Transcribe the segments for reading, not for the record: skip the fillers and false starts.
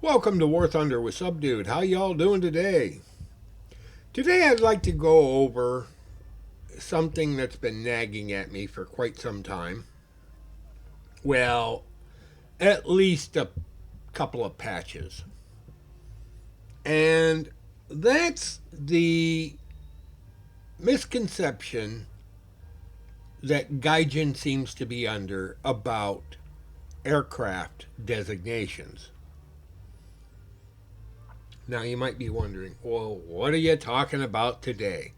Welcome to War Thunder with Subdued. How y'all doing today? Today I'd like to go over something that's been nagging at me for quite some time. Well, at least a couple of patches. And that's the misconception that Gaijin seems to be under about aircraft designations. Now you might be wondering, well, what are you talking about today?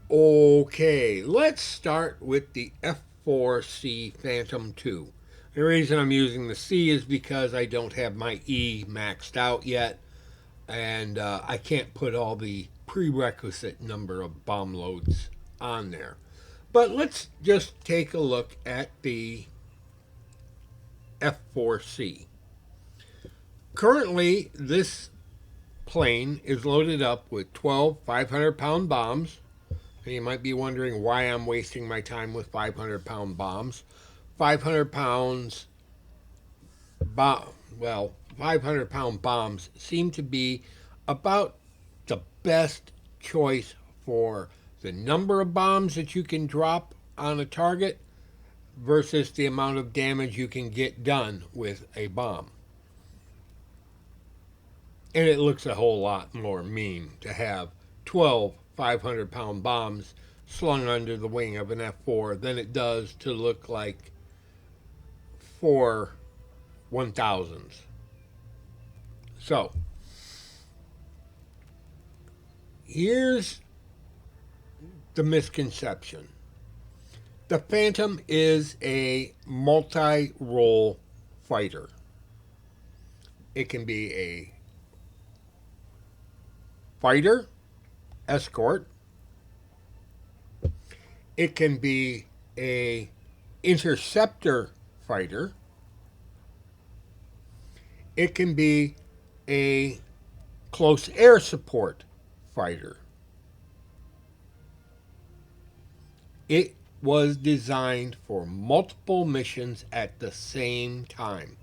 Okay, let's start with the F4c Phantom 2. The reason I'm using the C is because I don't have my E maxed out yet, and I can't put all the prerequisite number of bomb loads on there. But let's just take a look at the F4c. Currently, this plane is loaded up with 12 500-pound bombs. And you might be wondering why I'm wasting my time with 500-pound bombs. 500 pounds, well, 500-pound bombs seem to be about the best choice for the number of bombs that you can drop on a target versus the amount of damage you can get done with a bomb. And it looks a whole lot more mean to have 12 500-pound bombs slung under the wing of an F4 than it does to look like 4 1000s. So, here's the misconception. The Phantom is a multi-role fighter. It can be a fighter, escort. It can be a interceptor fighter. It can be a close air support fighter. It was designed for multiple missions at the same time.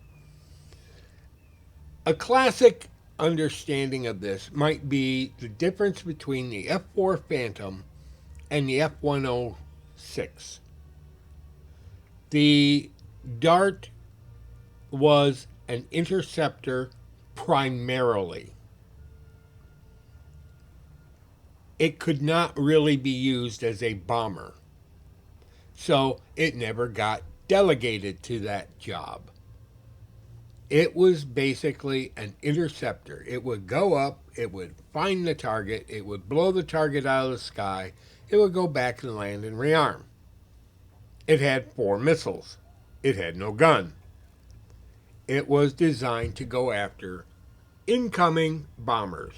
A classic understanding of this might be the difference between the F4 Phantom and the F106. The Dart was an interceptor primarily. It could not really be used as a bomber, so it never got delegated to that job. It was basically an interceptor. It would go up, it would find the target, it would blow the target out of the sky, it would go back and land and rearm. It had 4 missiles. It had no gun. It was designed to go after incoming bombers.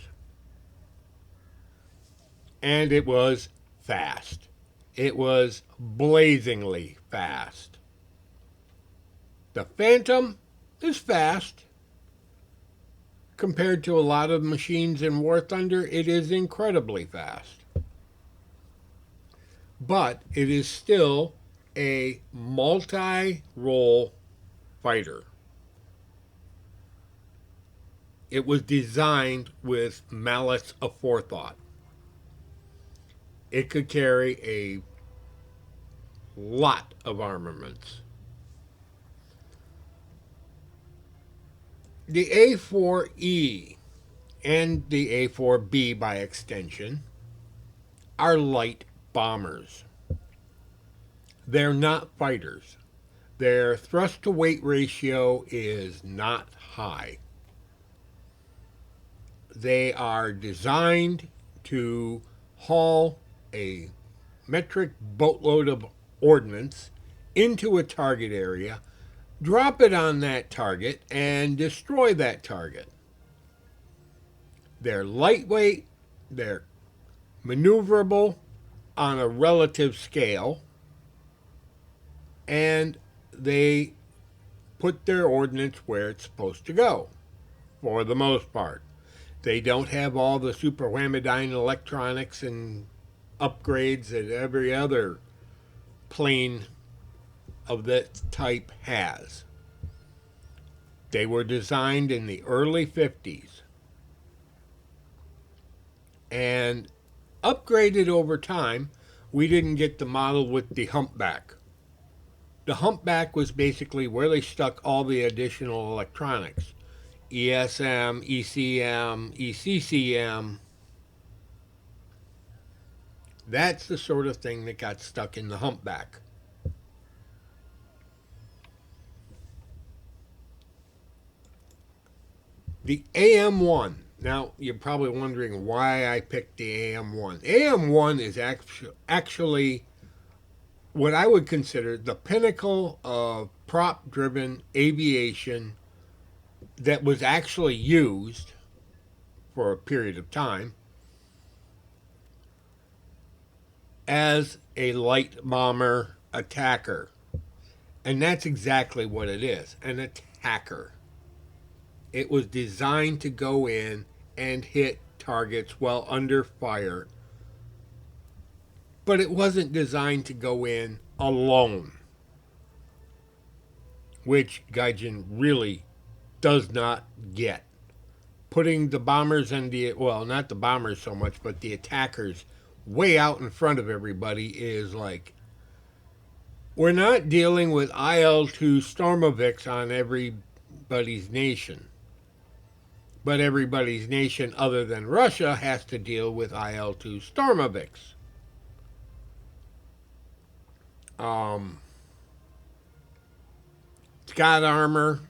And it was fast. It was blazingly fast. The Phantom is fast. Compared to a lot of machines in War Thunder, it is incredibly fast. But it is still a multi-role fighter. It was designed with malice aforethought. It could carry a lot of armaments. The A4E and the A4B by extension are light bombers. They're not fighters. Their thrust to weight ratio is not high. They are designed to haul a metric boatload of ordnance into a target area, drop it on that target, and destroy that target. They're lightweight, they're maneuverable on a relative scale, and they put their ordnance where it's supposed to go, for the most part. They don't have all the super whamidine electronics and upgrades that every other plane of that type has. They were designed in the early 50s and upgraded over time. We didn't get the model with the humpback. The humpback was basically where they stuck all the additional electronics: ESM, ECM, ECCM. That's the sort of thing that got stuck in the humpback. The AM1. Now, you're probably wondering why I picked the AM1. AM1 is actually what I would consider the pinnacle of prop driven aviation that was actually used for a period of time as a light bomber attacker. And that's exactly what it is, an attacker. It was designed to go in and hit targets while under fire, but it wasn't designed to go in alone, which Gaijin really does not get. Putting the bombers and well, not the bombers so much, but the attackers way out in front of everybody is like, we're not dealing with IL-2 Stormovics on everybody's nation. But everybody's nation other than Russia has to deal with IL-2 Stormovics. It's got armor.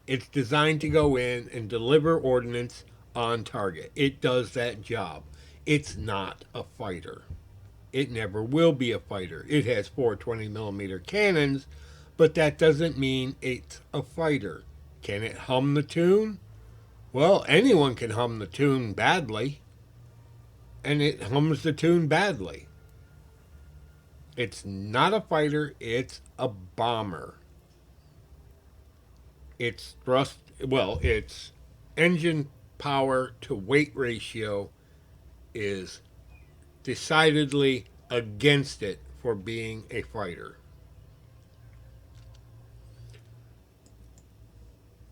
It's designed to go in and deliver ordnance on target. It does that job. It's not a fighter. It never will be a fighter. It has 420mm cannons, but that doesn't mean it's a fighter. Can it hum the tune? Well, anyone can hum the tune badly, and it hums the tune badly. It's not a fighter, it's a bomber. Its its engine power to weight ratio is decidedly against it for being a fighter.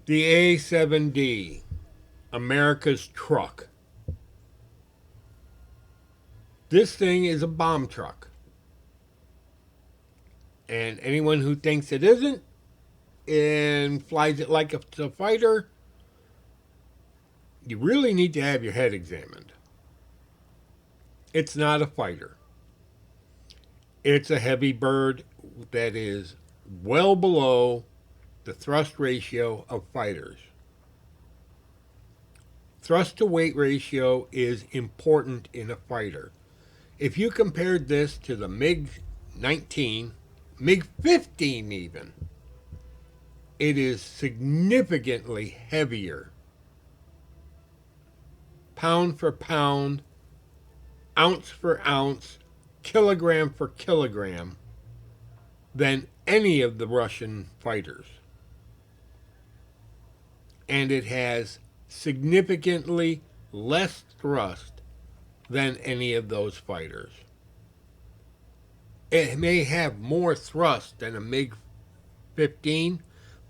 The A7D, America's truck. This thing is a bomb truck. And anyone who thinks it isn't and flies it like it's a fighter, you really need to have your head examined. It's not a fighter. It's a heavy bird that is well below the thrust ratio of fighters. Thrust to weight ratio is important in a fighter. If you compared this to the MiG-19, MiG-15 even, it is significantly heavier, pound for pound, ounce for ounce, kilogram for kilogram, than any of the Russian fighters. And it has significantly less thrust than any of those fighters. It may have more thrust than a MiG-15,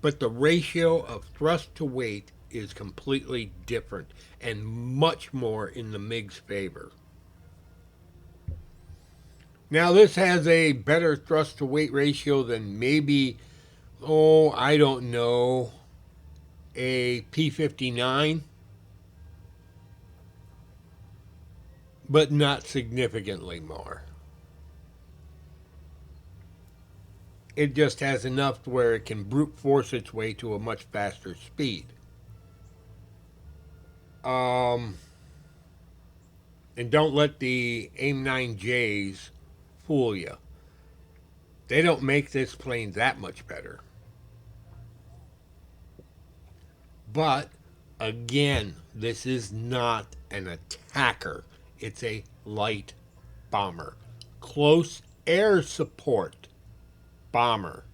but the ratio of thrust to weight is completely different and much more in the MiG's favor. Now, this has a better thrust to weight ratio than maybe, I don't know, a P-59, but not significantly more. It just has enough where it can brute force its way to a much faster speed. And don't let the AIM-9Js fool you. They don't make this plane that much better. But, again, this is not an attacker. It's a light bomber. Close air support bomber.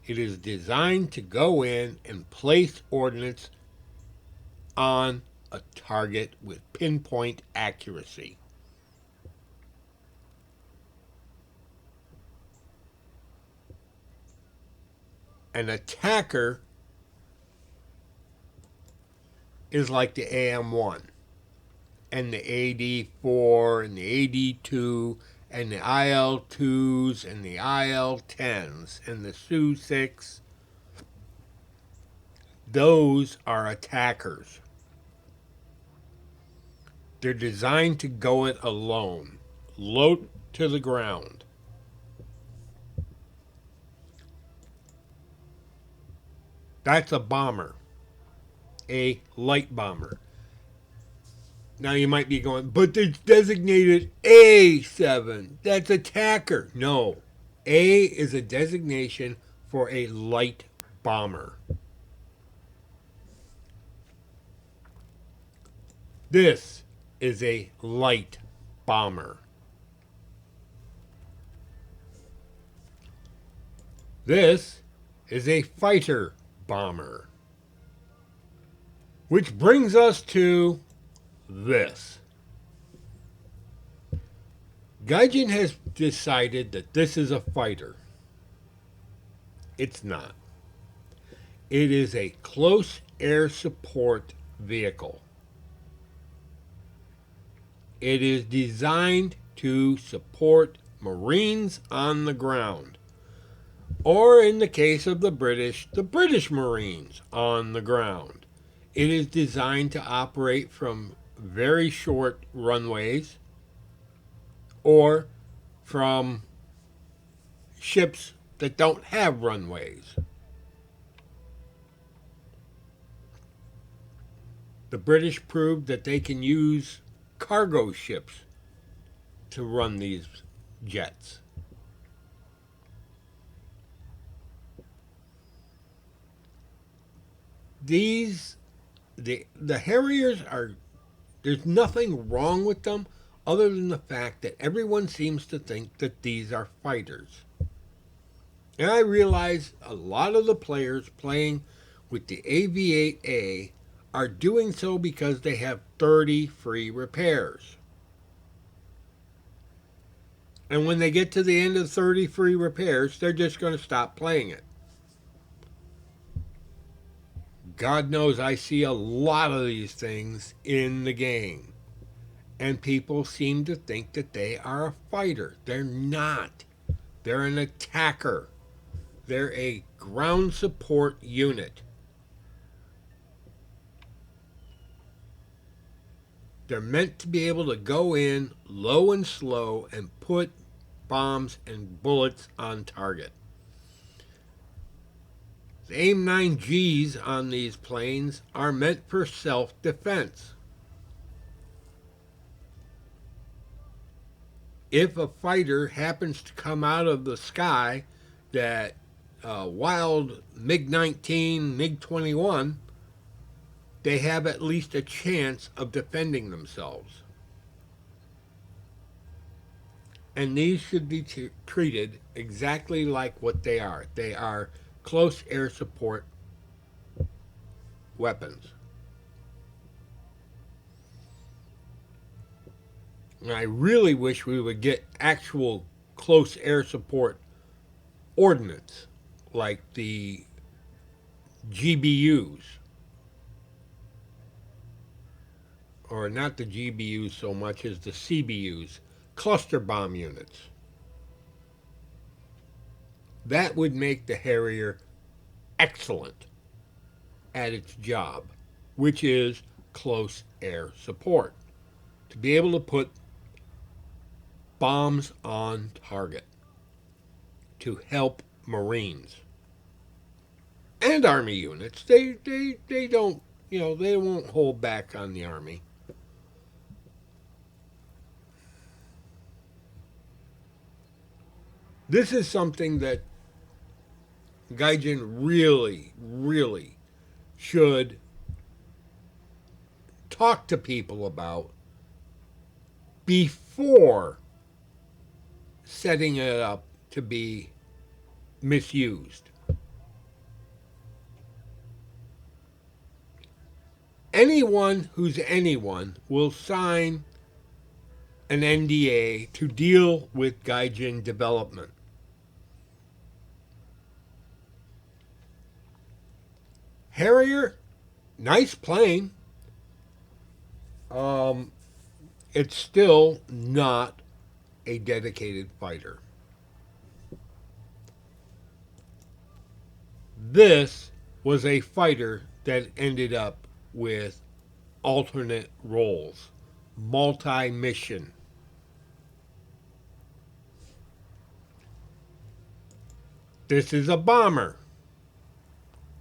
It is designed to go in and place ordnance on a target with pinpoint accuracy. An attacker is like the AM1 and the AD4 and the AD2 and the IL2s and the IL10s and the Su-6. Those are attackers. They're designed to go it alone, low to the ground. That's a bomber, a light bomber. Now you might be going, but it's designated A7. That's attacker. No. A is a designation for a light bomber. This is a light bomber. This is a fighter bomber. Which brings us to this. Gaijin has decided that this is a fighter. It's not. It is a close air support vehicle. It is designed to support Marines on the ground. Or in the case of the British Marines on the ground. It is designed to operate from very short runways or from ships that don't have runways. The British proved that they can use cargo ships to run these jets. The Harriers are, there's nothing wrong with them other than the fact that everyone seems to think that these are fighters. And I realize a lot of the players playing with the AV-8A are doing so because they have 30 free repairs. And when they get to the end of 30 free repairs, they're just going to stop playing it. God knows I see a lot of these things in the game. And people seem to think that they are a fighter. They're not. They're an attacker. They're a ground support unit. They're meant to be able to go in low and slow and put bombs and bullets on target. The AIM-9Gs on these planes are meant for self-defense. If a fighter happens to come out of the sky, that wild MiG-19, MiG-21, they have at least a chance of defending themselves. And these should be treated exactly like what they are. They are close air support weapons. And I really wish we would get actual close air support ordnance, like the GBUs. Or not the GBUs so much as the CBUs, cluster bomb units. That would make the Harrier excellent at its job, which is close air support. To be able to put bombs on target to help Marines and Army units. They don't, they won't hold back on the Army. This is something that Gaijin really, really should talk to people about before setting it up to be misused. Anyone who's anyone will sign an NDA to deal with Gaijin development. Harrier, nice plane. Um, it's still not a dedicated fighter. This was a fighter that ended up with alternate roles, multi mission. This is a bomber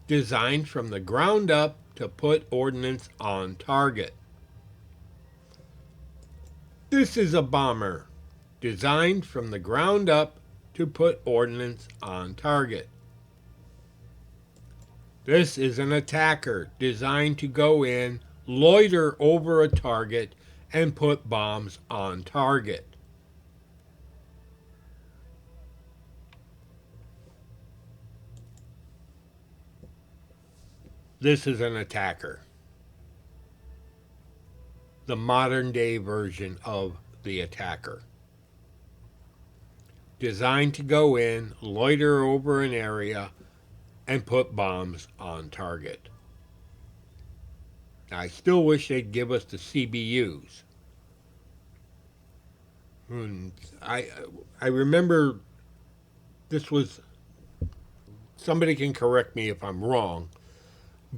designed from the ground up to put ordnance on target. This is a bomber designed from the ground up to put ordnance on target. This is an attacker designed to go in, loiter over a target, and put bombs on target. This is an attacker. The modern day version of the attacker. Designed to go in, loiter over an area, and put bombs on target. I still wish they'd give us the CBUs. I remember this was, somebody can correct me if I'm wrong,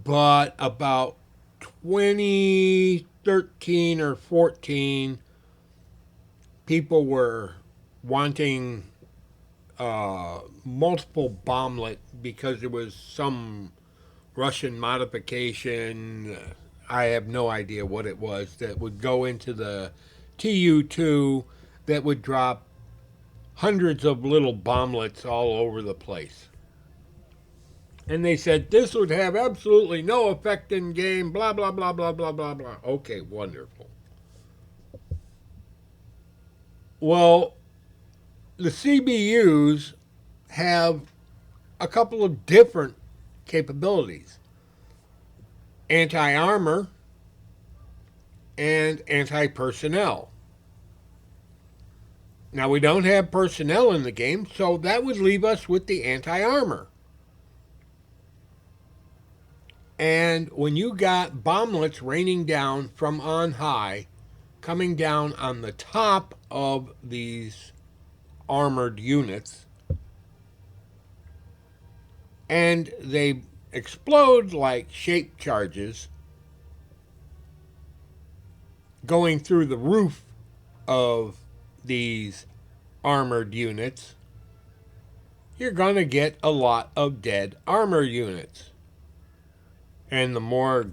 but about 2013 or 14, people were wanting multiple bomblet because there was some Russian modification. I have no idea what it was that would go into the TU2 that would drop hundreds of little bomblets all over the place. And they said this would have absolutely no effect in game, blah, blah, blah, blah, blah, blah, blah. Okay, wonderful. Well, the CBUs have a couple of different capabilities: anti armor and anti personnel. Now, we don't have personnel in the game, so that would leave us with the anti armor. And when you got bomblets raining down from on high, coming down on the top of these armored units, and they explode like shape charges going through the roof of these armored units, you're going to get a lot of dead armor units. And the more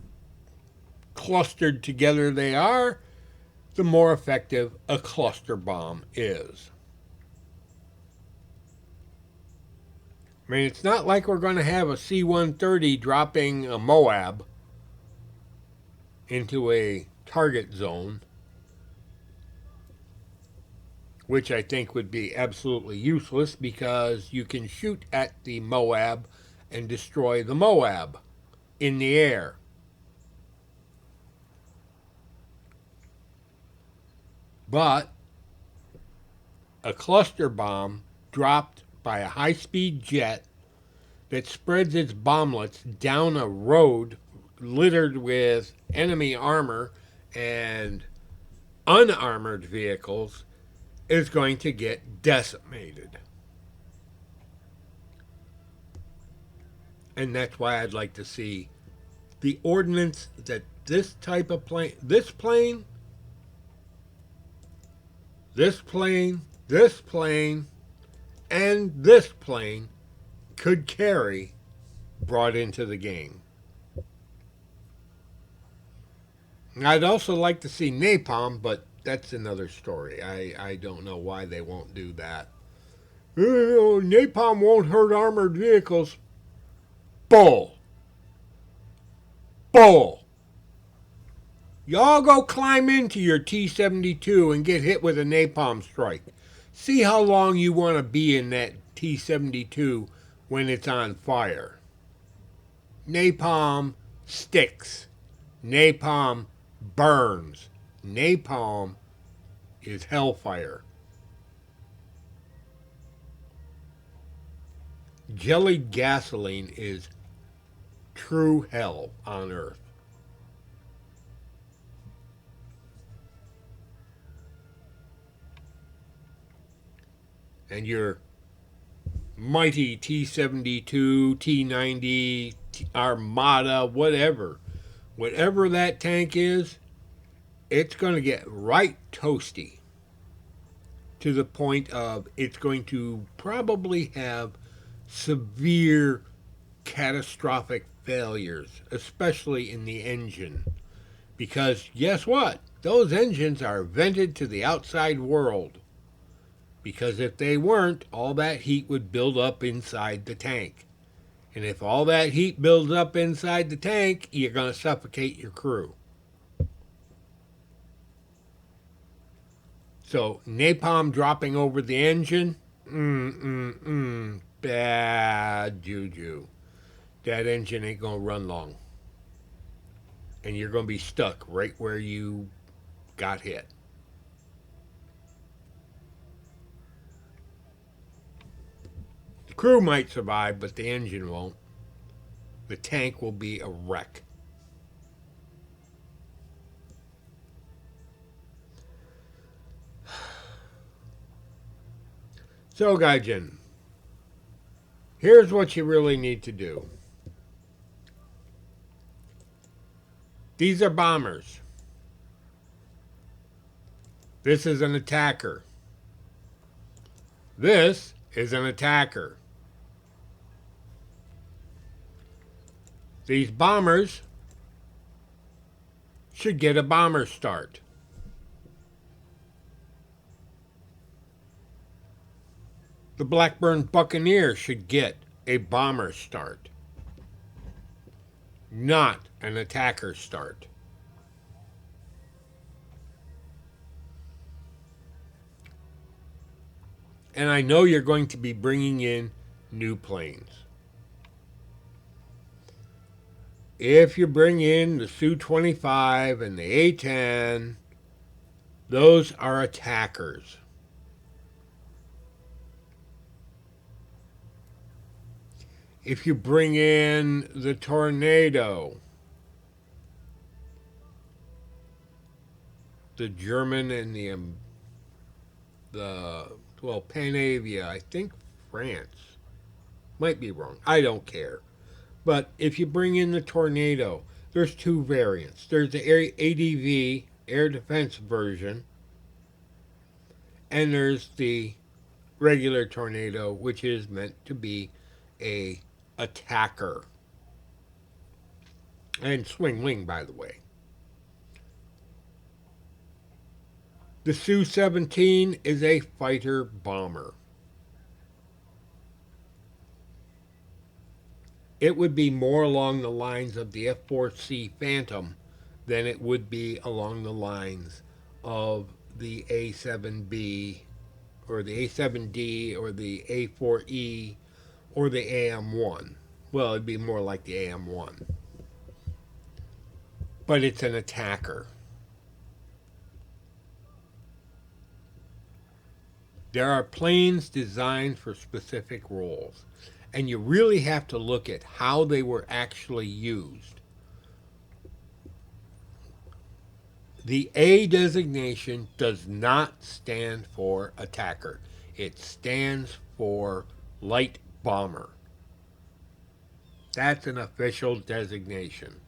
clustered together they are, the more effective a cluster bomb is. I mean, it's not like we're going to have a C-130 dropping a Moab into a target zone, which I think would be absolutely useless because you can shoot at the Moab and destroy the Moab in the air. But a cluster bomb dropped by a high-speed jet that spreads its bomblets down a road littered with enemy armor and unarmored vehicles is going to get decimated. And that's why I'd like to see the ordnance that this type of plane, this plane, this plane, this plane, and this plane could carry brought into the game. I'd also like to see napalm, but that's another story. I don't know why they won't do that. Napalm won't hurt armored vehicles. Bull. Bull. Y'all go climb into your T-72 and get hit with a napalm strike. See how long you want to be in that T-72 when it's on fire. Napalm sticks. Napalm burns. Napalm is hellfire. Jellied gasoline is true hell on earth. And your mighty T-72, T-90, Armada, whatever that tank is, it's going to get right toasty to the point of it's going to probably have severe catastrophic failures, especially in the engine. Because guess what? Those engines are vented to the outside world. Because if they weren't, all that heat would build up inside the tank. And if all that heat builds up inside the tank, you're going to suffocate your crew. So, napalm dropping over the engine, bad juju. That engine ain't going to run long. And you're going to be stuck right where you got hit. The crew might survive, but the engine won't. The tank will be a wreck. So, Gaijin, here's what you really need to do. These are bombers. This is an attacker. This is an attacker. These bombers should get a bomber start. The Blackburn Buccaneer should get a bomber start, not an attacker start. And I know you're going to be bringing in new planes. If you bring in the Su-25 and the A-10, those are attackers. If you bring in the Tornado, the German and the Panavia, I think France. Might be wrong. I don't care. But if you bring in the Tornado, there's two variants. There's the ADV, air defense version, and there's the regular Tornado, which is meant to be a attacker. And swing wing, by the way. The Su-17 is a fighter bomber. It would be more along the lines of the F4c Phantom than it would be along the lines of the A7B or the A7D or the A4E or the AM1. Well, it'd be more like the AM1. But it's an attacker. There are planes designed for specific roles, and you really have to look at how they were actually used. The A designation does not stand for attacker. It stands for light bomber. That's an official designation.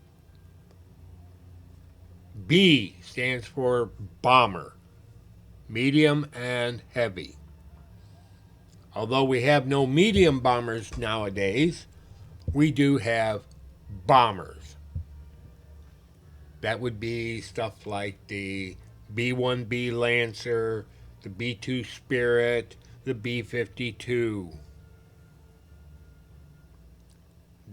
B stands for bomber, medium and heavy. Although we have no medium bombers nowadays, we do have bombers. That would be stuff like the B-1B Lancer, the B-2 Spirit, the B-52.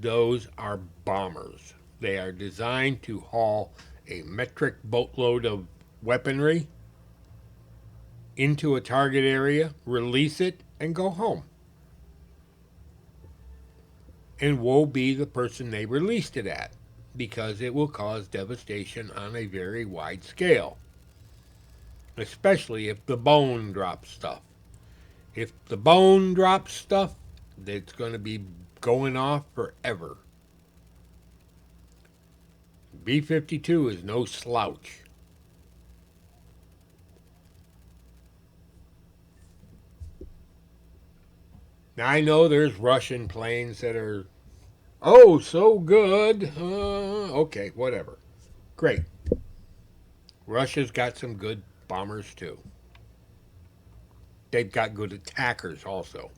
Those are bombers. They are designed to haul a metric boatload of weaponry into a target area, release it, and go home. And woe be the person they released it at, because it will cause devastation on a very wide scale. Especially if the bone drops stuff. If the bone drops stuff, it's going to be going off forever. B-52 is no slouch. Now, I know there's Russian planes that are, oh, so good. Okay, whatever. Great. Russia's got some good bombers too. They've got good attackers also.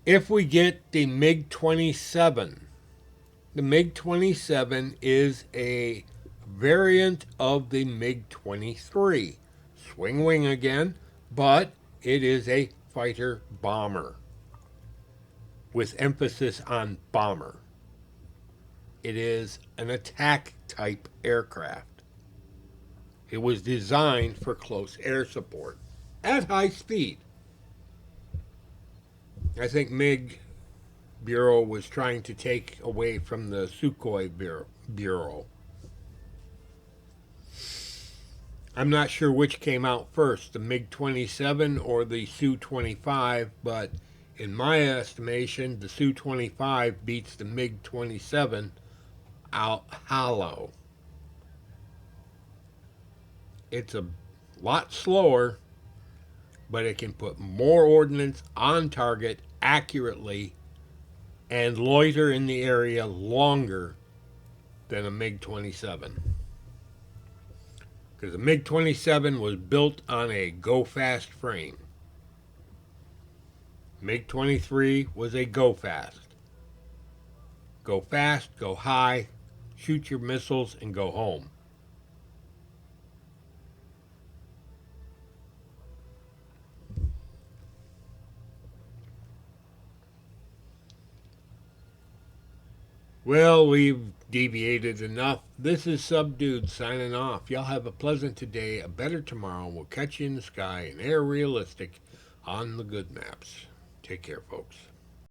If we get the MiG 27, the MiG 27 is a variant of the MiG 23. Swing wing again, but it is a fighter bomber with emphasis on bomber. It is an attack type aircraft. It was designed for close air support at high speed. I think MiG Bureau was trying to take away from the Sukhoi Bureau. I'm not sure which came out first, the MiG 27 or the Su 25, but in my estimation, the Su 25 beats the MiG 27 out hollow. It's a lot slower, but it can put more ordnance on target accurately and loiter in the area longer than a MiG 27. Because the MiG 27 was built on a go fast frame. MiG 23 was a go fast. Go fast, go high, shoot your missiles, and go home. Well, we've deviated enough. This is Subdued signing off. Y'all have a pleasant today, a better tomorrow. We'll catch you in the sky and air realistic on the good maps. Take care, folks.